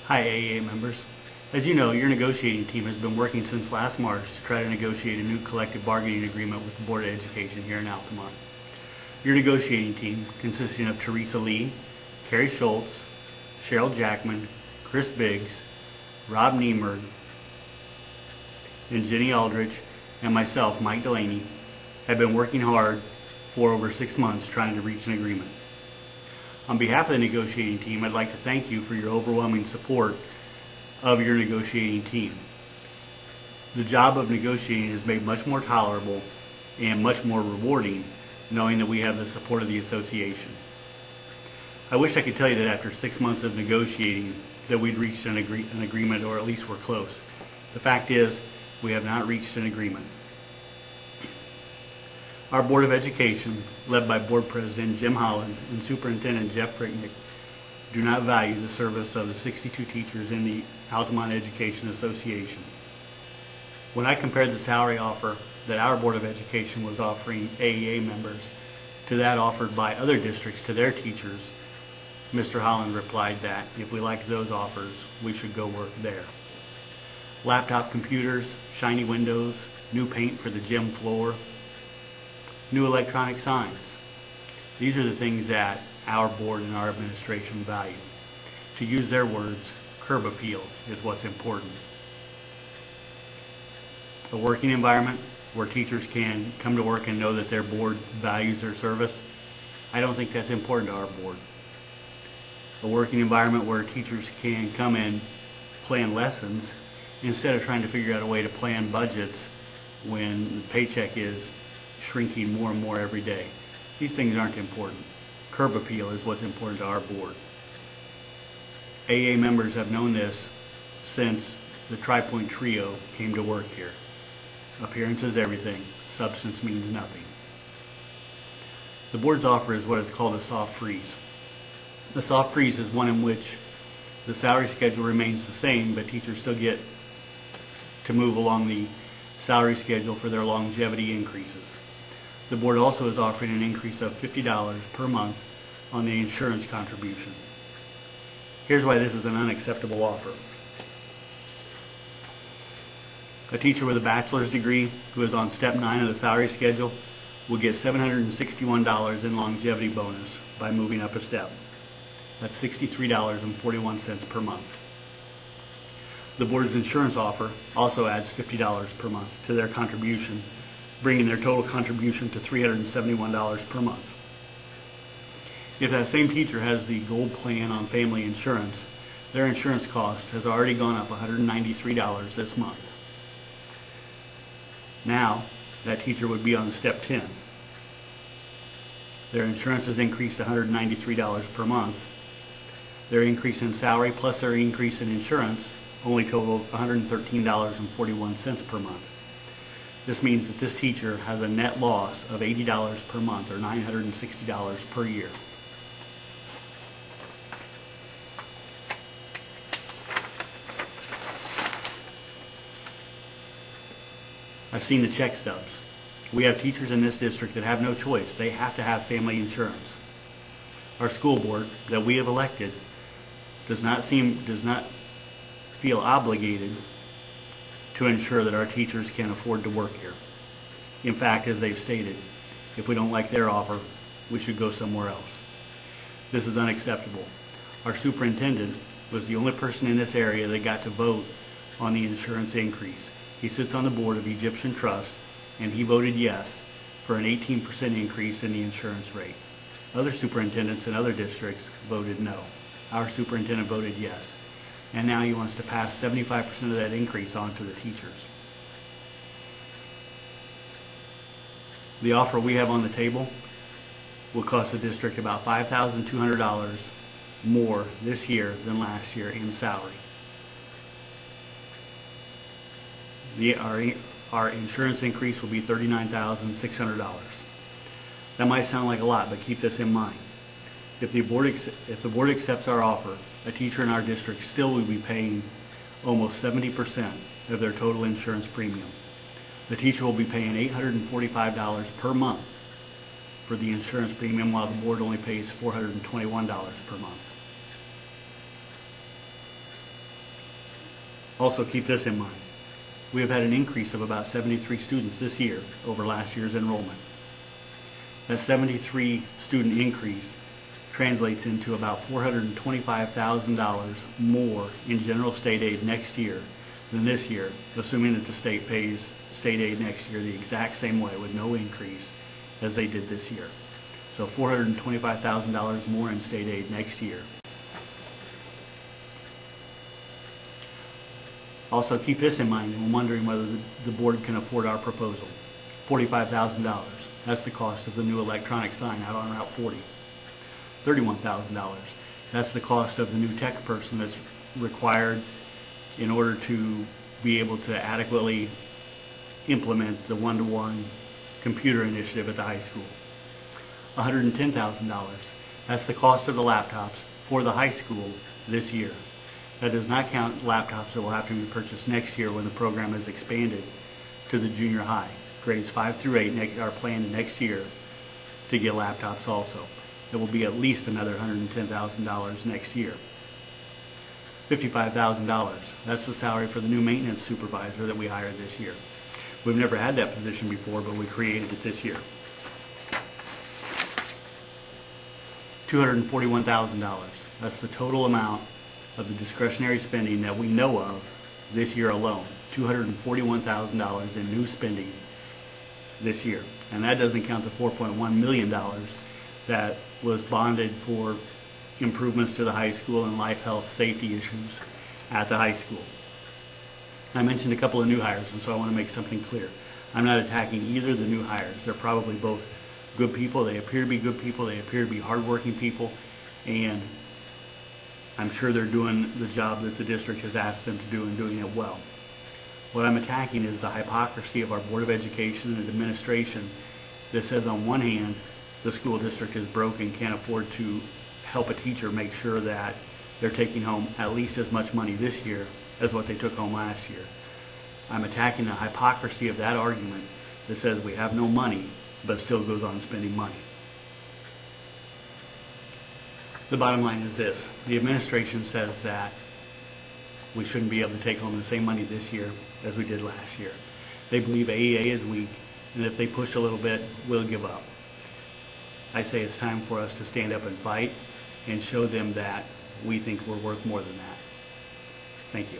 Hi AEA members. As you know, your negotiating team has been working since last March to try to negotiate a new collective bargaining agreement with the Board of Education here in Altamont. Your negotiating team, consisting of Teresa Lee, Carrie Schultz, Cheryl Jackman, Chris Biggs, Rob Niemerg, and Jenny Aldrich, and myself, Mike Delaney, have been working hard for over 6 months trying to reach an agreement. On behalf of the negotiating team, I'd like to thank you for your overwhelming support of your negotiating team. The job of negotiating is made much more tolerable and much more rewarding knowing that we have the support of the association. I wish I could tell you that after 6 months of negotiating that we'd reached an agreement, or at least we're close. The fact is, we have not reached an agreement. Our Board of Education, led by Board President Jim Holland and Superintendent Jeff Fricknick, do not value the service of the 62 teachers in the Altamont Education Association. When I compared the salary offer that our Board of Education was offering AEA members to that offered by other districts to their teachers, Mr. Holland replied that if we liked those offers, we should go work there. Laptop computers, shiny windows, new paint for the gym floor, new electronic signs. These are the things that our board and our administration value. To use their words, curb appeal is what's important. A working environment where teachers can come to work and know that their board values their service, I don't think that's important to our board. A working environment where teachers can come and plan lessons instead of trying to figure out a way to plan budgets when the paycheck is shrinking more and more every day. These things aren't important. Curb appeal is what's important to our board. AA members have known this since the Tri-Point Trio came to work here. Appearance is everything. Substance means nothing. The board's offer is what is called a soft freeze. The soft freeze is one in which the salary schedule remains the same, but teachers still get to move along the salary schedule for their longevity increases. The board also is offering an increase of $50 per month on the insurance contribution. Here's why this is an unacceptable offer. A teacher with a bachelor's degree who is on step 9 of the salary schedule will get $761 in longevity bonus by moving up a step. That's $63.41 per month. The board's insurance offer also adds $50 per month to their contribution, bringing their total contribution to $371 per month. If that same teacher has the gold plan on family insurance, their insurance cost has already gone up $193 this month. Now, that teacher would be on step 10. Their insurance has increased $193 per month. Their increase in salary plus their increase in insurance only totaled $113.41 per month. This means that this teacher has a net loss of $80 per month, or $960 per year. I've seen the check stubs. We have teachers in this district that have no choice. They have to have family insurance. Our school board that we have elected does not feel obligated to ensure that our teachers can afford to work here. In fact, as they've stated, if we don't like their offer, we should go somewhere else. This is unacceptable. Our superintendent was the only person in this area that got to vote on the insurance increase. He sits on the board of Egyptian Trust, and he voted yes for an 18% increase in the insurance rate. Other superintendents in other districts voted no. Our superintendent voted yes. And now he wants to pass 75% of that increase on to the teachers. The offer we have on the table will cost the district about $5,200 more this year than last year in salary. Our insurance increase will be $39,600. That might sound like a lot, but keep this in mind. If the board accepts our offer, a teacher in our district still will be paying almost 70% of their total insurance premium. The teacher will be paying $845 per month for the insurance premium, while the board only pays $421 per month. Also, keep this in mind. We have had an increase of about 73 students this year over last year's enrollment. That 73 student increase translates into about $425,000 more in general state aid next year than this year, assuming that the state pays state aid next year the exact same way with no increase as they did this year. So $425,000 more in state aid next year. Also, keep this in mind when wondering whether the board can afford our proposal. $45,000. That's the cost of the new electronic sign out on Route 40. $31,000. That's the cost of the new tech person that's required in order to be able to adequately implement the one-to-one computer initiative at the high school. $110,000. That's the cost of the laptops for the high school this year. That does not count laptops that will have to be purchased next year when the program is expanded to the junior high. Grades 5 through 8 are planned next year to get laptops also. It will be at least another $110,000 next year. $55,000. That's the salary for the new maintenance supervisor that we hired this year. We've never had that position before, but we created it this year. $241,000. That's the total amount of the discretionary spending that we know of this year alone. $241,000 in new spending this year. And that doesn't count the $4.1 million that was bonded for improvements to the high school and life, health, safety issues at the high school. I mentioned a couple of new hires, and so I want to make something clear. I'm not attacking either of the new hires. They're probably both good people. They appear to be good people. They appear to be hardworking people, and I'm sure they're doing the job that the district has asked them to do and doing it well. What I'm attacking is the hypocrisy of our Board of Education and administration that says on one hand the school district is broke and can't afford to help a teacher make sure that they're taking home at least as much money this year as what they took home last year. I'm attacking the hypocrisy of that argument that says we have no money but still goes on spending money. The bottom line is this. The administration says that we shouldn't be able to take home the same money this year as we did last year. They believe AEA is weak, and if they push a little bit, we'll give up. I say it's time for us to stand up and fight and show them that we think we're worth more than that. Thank you.